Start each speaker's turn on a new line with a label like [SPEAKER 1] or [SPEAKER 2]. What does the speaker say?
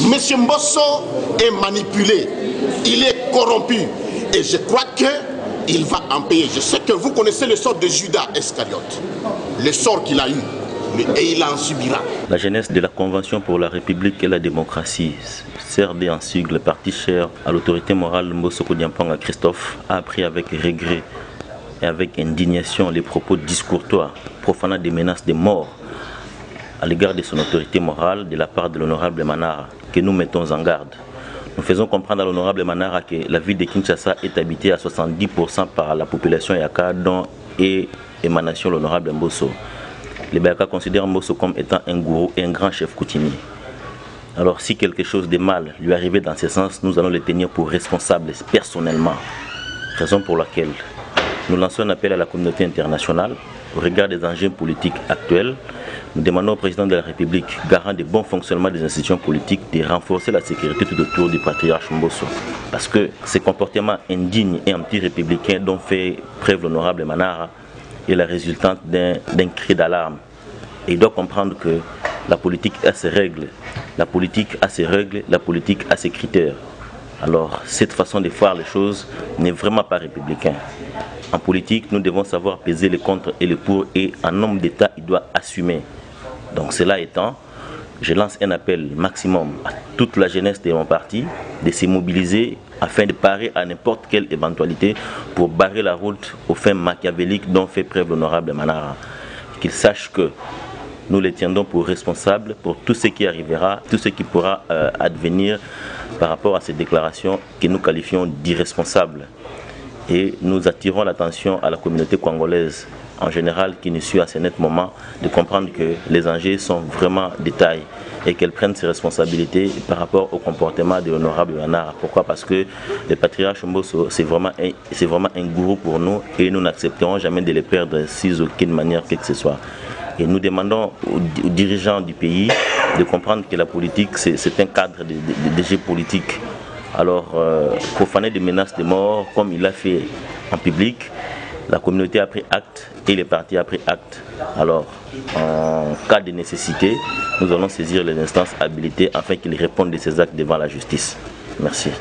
[SPEAKER 1] Monsieur Mbosso est manipulé, il est corrompu et je crois qu'il va en payer. Je sais que vous connaissez le sort de Judas Iscariote, le sort qu'il a eu et il en subira.
[SPEAKER 2] La jeunesse de la Convention pour la République et la démocratie, CRD en sigle, parti cher à l'autorité morale Mbosso Kodiampong à Christophe, a appris avec regret et avec indignation les propos discourtois, profanant des menaces de mort à l'égard de son autorité morale de la part de l'honorable Manara, que nous mettons en garde. Nous faisons comprendre à l'honorable Manara que la ville de Kinshasa est habitée à 70% par la population Yaka, dont est émanation l'honorable Mbosso. Les Bayaka considèrent Mbosso comme étant un gourou et un grand chef coutumier. Alors si quelque chose de mal lui arrivait dans ce sens, nous allons le tenir pour responsable personnellement. Raison pour laquelle nous lançons un appel à la communauté internationale au regard des enjeux politiques actuels. Nous demandons au président de la République, garant du bon fonctionnement des institutions politiques, de renforcer la sécurité tout autour du patriarche Mbosso. Parce que ces comportements indignes et anti-républicains dont fait preuve l'honorable Manara est la résultante d'un cri d'alarme. Et il doit comprendre que la politique a ses règles, la politique a ses règles, la politique a ses critères. Alors cette façon de voir les choses n'est vraiment pas républicain. En politique, nous devons savoir peser les contre et les pour, et en homme d'État, il doit assumer. Donc cela étant, je lance un appel maximum à toute la jeunesse de mon parti de se mobiliser afin de parer à n'importe quelle éventualité pour barrer la route aux fins machiavéliques dont fait preuve l'honorable Manara. Qu'il sache que nous les tiendrons pour responsables pour tout ce qui arrivera, tout ce qui pourra advenir par rapport à ces déclarations que nous qualifions d'irresponsables. Et nous attirons l'attention à la communauté congolaise en général qui nous suit à ce net moment de comprendre que les enjeux sont vraiment de taille et qu'elle prenne ses responsabilités par rapport au comportement de l'honorable Manara. Pourquoi? Parce que le patriarche Mbosso, c'est vraiment un gourou pour nous et nous n'accepterons jamais de les perdre sans aucune manière que ce soit. Et nous demandons aux dirigeants du pays de comprendre que la politique, c'est un cadre de jeu politique. Alors, profaner des menaces de mort, comme il l'a fait en public, la communauté a pris acte et les partis ont pris acte. Alors, en cas de nécessité, nous allons saisir les instances habilitées afin qu'ils répondent de ces actes devant la justice. Merci.